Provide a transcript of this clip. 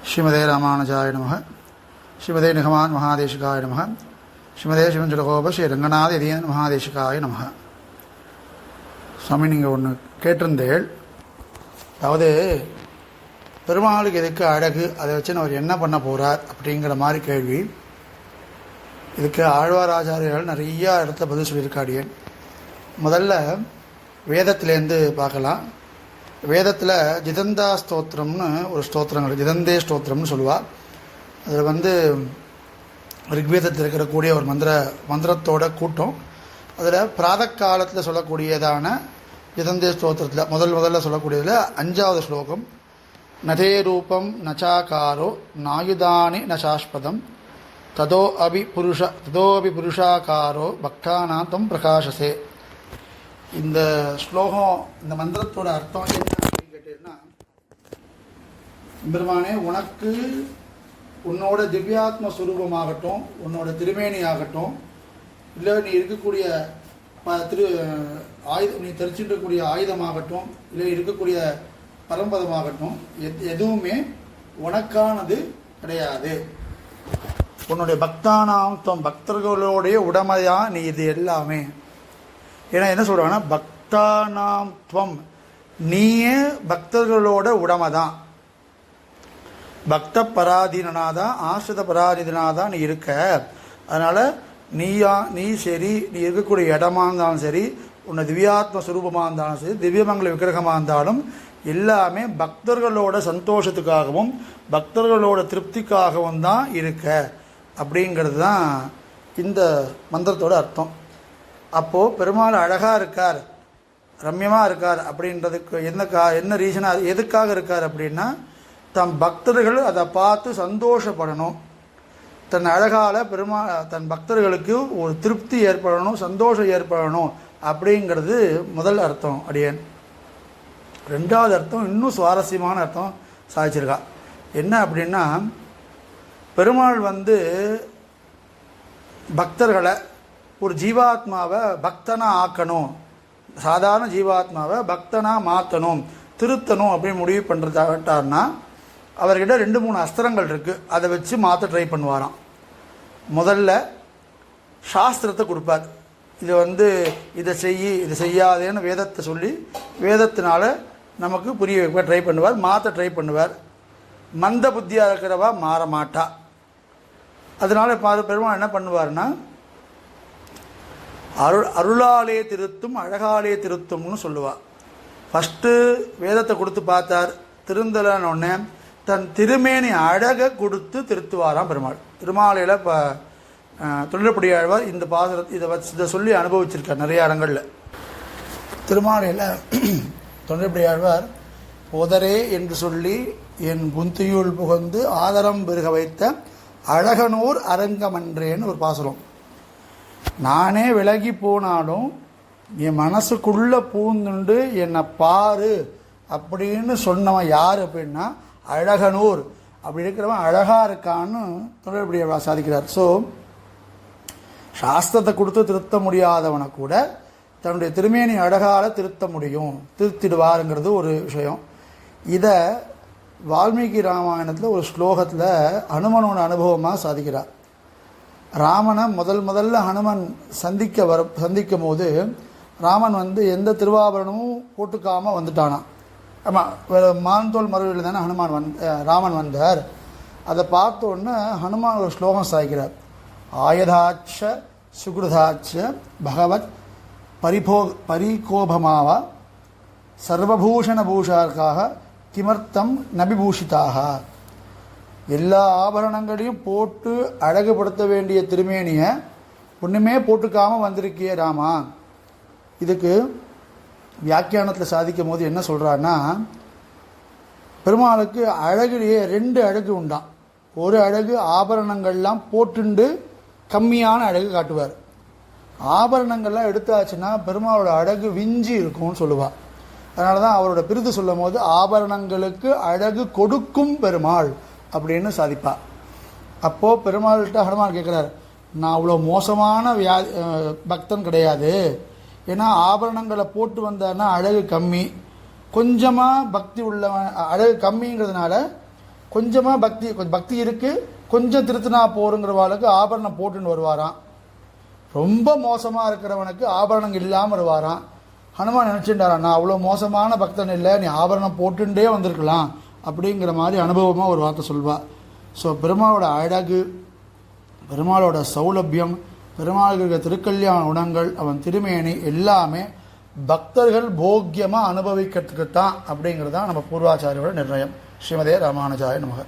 ஸ்ரீமதே ராமானுஜாய நமः. ஸ்ரீமதே நிகமான் மகாதேசிகாய நமः. ஸ்ரீமதே சிவஞ்சலகோப ஸ்ரீ ரங்கநாத இதயன் மகாதேசிகாய நமः. சுவாமி, நீங்கள் ஒன்று கேட்டிருந்தேள். அதாவது பெருமாளுக்கு எதுக்கு அழகு, அதை வச்சு அவர் என்ன பண்ண போகிறார் அப்படிங்கிற மாதிரி கேள்வி. இதுக்கு ஆழ்வாராச்சாரியர்கள் நிறையா இடத்துல பதில் சொல்லியிருக்காடியேன். முதல்ல வேதத்திலேருந்து பார்க்கலாம். வேதத்தில் ஜிதந்தா ஸ்தோத்திரம்னு ஒரு ஸ்தோத்திரங்கள், ஜிதந்தே ஸ்தோத்திரம்னு சொல்லுவாள். அதில் ரிக்வேதத்தில் இருக்கக்கூடிய ஒரு மந்திரத்தோட கூட்டம். அதில் பிராத காலத்தில் சொல்லக்கூடியதான ஜிதந்தே ஸ்தோத்திரத்தில் முதல்ல சொல்லக்கூடியதில் 5வது ஸ்லோகம், நதே ரூபம் நச்சாகாரோ நாயுதானி நசாஸ்பதம் ததோ அபி புருஷாகாரோ பக்தானாந்தம் பிரகாசசே. இந்த ஸ்லோகம், இந்த மந்திரத்தோட அர்த்தம் என்ன அப்படின்னு கேட்டீங்கன்னா, பெருமானே, உனக்கு உன்னோட திவ்யாத்ம சுரூபமாகட்டும், உன்னோட திருமேனி ஆகட்டும், இல்லை நீ இருக்கக்கூடிய நீ தெரிச்சுட்டக்கூடிய ஆயுதமாகட்டும், இல்லை இருக்கக்கூடிய பரம்பதமாகட்டும், எதுவுமே உனக்கானது கிடையாது. உன்னுடைய பக்தானாம் பக்தர்களுடைய உடமைதான் நீ இது எல்லாமே. ஏன்னா என்ன சொல்றாங்கன்னா, பக்தானாம் துவம், நீயே பக்தர்களோட உடமை தான். பக்த பராதீனாதான், ஆசிரித பராதீனாதான் நீ இருக்க. அதனால நீ சரி, நீ இருக்கக்கூடிய இடமா இருந்தாலும் சரி, உன்னை திவ்யாத்ம சுரூபமாக இருந்தாலும் சரி, திவ்யமங்கல விக்கிரகமாக இருந்தாலும் எல்லாமே பக்தர்களோட சந்தோஷத்துக்காகவும் பக்தர்களோட திருப்திக்காகவும் தான் இருக்க அப்படிங்கிறது தான் இந்த மந்திரத்தோட அர்த்தம். அப்போது பெருமாள் அழகாக இருக்கார், ரம்யமாக இருக்கார் அப்படின்றதுக்கு என்ன ரீசனாக, எதுக்காக இருக்கார் அப்படின்னா, தம் பக்தர்கள் அதை பார்த்து சந்தோஷப்படணும். தன் அழகால் தன் பக்தர்களுக்கு ஒரு திருப்தி ஏற்படணும், சந்தோஷம் ஏற்படணும் அப்படிங்கிறது முதல் அர்த்தம் அடியேன். 2வது அர்த்தம் இன்னும் சுவாரஸ்யமான அர்த்தம் சாதிச்சிருக்கா. என்ன அப்படின்னா, பெருமாள் பக்தர்களை, ஒரு ஜீவாத்மாவை பக்தனா ஆக்கணும், சாதாரண ஜீவாத்மாவை பக்தனா மாற்றணும், திருத்தணும் அப்படின்னு முடிவு பண்ணுறதாகட்டார்னா, அவர்கிட்ட 2-3 அஸ்திரங்கள் இருக்குது. அதை வச்சு மாற்ற ட்ரை பண்ணுவாராம். முதல்ல சாஸ்திரத்தை கொடுப்பார். இதை இதை செய்யாதேன்னு வேதத்தை சொல்லி, வேதத்தினால நமக்கு புரிய வைக்க ட்ரை பண்ணுவார், மாற்ற ட்ரை பண்ணுவார். மந்த புத்தியாக இருக்கிறவா மாற மாட்டா. அதனால பெருமாள் என்ன பண்ணுவார்னா, அருளாலே திருத்தும் அழகாலே திருத்தும்னு சொல்லுவாள். ஃபஸ்ட்டு வேதத்தை கொடுத்து பார்த்தார், திருந்தலன்னு தன் திருமேனி அழகை கொடுத்து திருத்துவாராம் பெருமாள். திருமாலையில் இப்போ தொழில்படி ஆழ்வார் இந்த இதை சொல்லி அனுபவிச்சிருக்கார் நிறைய இடங்களில். திருமாலையில் தொழில்படி ஆழ்வார், போதரே என்று சொல்லி என் புந்தியுள் புகந்து ஆதரம் பெருக வைத்த அழகனூர் அரங்கமன்றேன்னு ஒரு பாசுரம். நானே விலகி போனாலும் என் மனசுக்குள்ளே பூந்துண்டு என்னை பாரு அப்படின்னு சொன்னவன் யார் அப்படின்னா அழகனூர். அப்படி இருக்கிறவன் அழகா இருக்கான்னு தொழில்படியாக சாதிக்கிறார். ஸோ சாஸ்திரத்தை கொடுத்து திருத்த முடியாதவனை கூட தன்னுடைய திருமேனி அழகால திருத்த முடியும், திருத்திடுவாருங்கிறது ஒரு விஷயம். இதை வால்மீகி ராமாயணத்தில் ஒரு ஸ்லோகத்தில் ஹனுமனோட அனுபவமாக சாதிக்கிறார். ராமனை முதல்ல ஹனுமன் சந்திக்கும் போது ராமன் எந்த திருவாபரணமும் போட்டுக்காமல் வந்துட்டானான். ஆமாம், மான்தோல் மறுவில் தானே ராமன் வந்தார். அதை பார்த்தோன்னே ஹனுமான் ஒரு ஸ்லோகம் சாய்க்கிறார். ஆயதாட்ச சுகிருதாட்ச பகவத் பரிகோபமாவ சர்வபூஷண பூஷார்க்காக கிமர்த்தம் நபிபூஷிதாக. எல்லா ஆபரணங்களையும் போட்டு அழகுபடுத்த வேண்டிய திருமேனியை ஒன்றுமே போட்டுக்காமல் வந்திருக்கிய ராமா. இதுக்கு வியாக்கியானத்தில் சாதிக்கும் போது என்ன சொல்கிறான்னா, பெருமாளுக்கு அழகுலேயே 2 அழகு உண்டாம். ஒரு அழகு ஆபரணங்கள்லாம் போட்டுண்டு கம்மியான அழகு காட்டுவார். ஆபரணங்கள்லாம் எடுத்தாச்சுன்னா பெருமாளோட அழகு விஞ்சி இருக்கும்னு சொல்லுவாள். அதனால தான் அவரோட பிரிது சொல்லும் போது ஆபரணங்களுக்கு அழகு கொடுக்கும் பெருமாள் அப்படின்னு சாதிப்பாள். அப்போது பெருமாள்கிட்ட ஹனுமான் கேட்குறார், நான் அவ்வளோ மோசமான பக்தன் கிடையாது. ஏன்னா ஆபரணங்களை போட்டு வந்தார்னா அழகு கம்மி, கொஞ்சமாக பக்தி உள்ளவன், அழகு கம்மிங்கிறதுனால கொஞ்சமாக கொஞ்சம் பக்தி இருக்குது, கொஞ்சம் திருத்தினா போருங்கிறவாளுக்கு ஆபரணம் போட்டுன்னு வருவாராம். ரொம்ப மோசமாக இருக்கிறவனுக்கு ஆபரணம் இல்லாமல் வருவாராம். ஹனுமான் நினச்சிட்டாரான், நான் அவ்வளோ மோசமான பக்தன் இல்லை, நீ ஆபரணம் போட்டுட்டே வந்திருக்கலாம் அப்படிங்கிற மாதிரி அனுபவமாக ஒரு வார்த்தை சொல்வா. ஸோ பெருமாளோட அழகு, பெருமாளோட சௌலபியம், பெருமாளுக்கு இருக்கிற திருக்கல்யாண குணங்கள், அவன் திருமேனி எல்லாமே பக்தர்கள் போக்கியமாக அனுபவிக்கிறதுக்கு தான் அப்படிங்கிறது தான் நம்ம பூர்வாச்சாரியோட நிர்ணயம். ஸ்ரீமதே ராமானுஜாய நமக.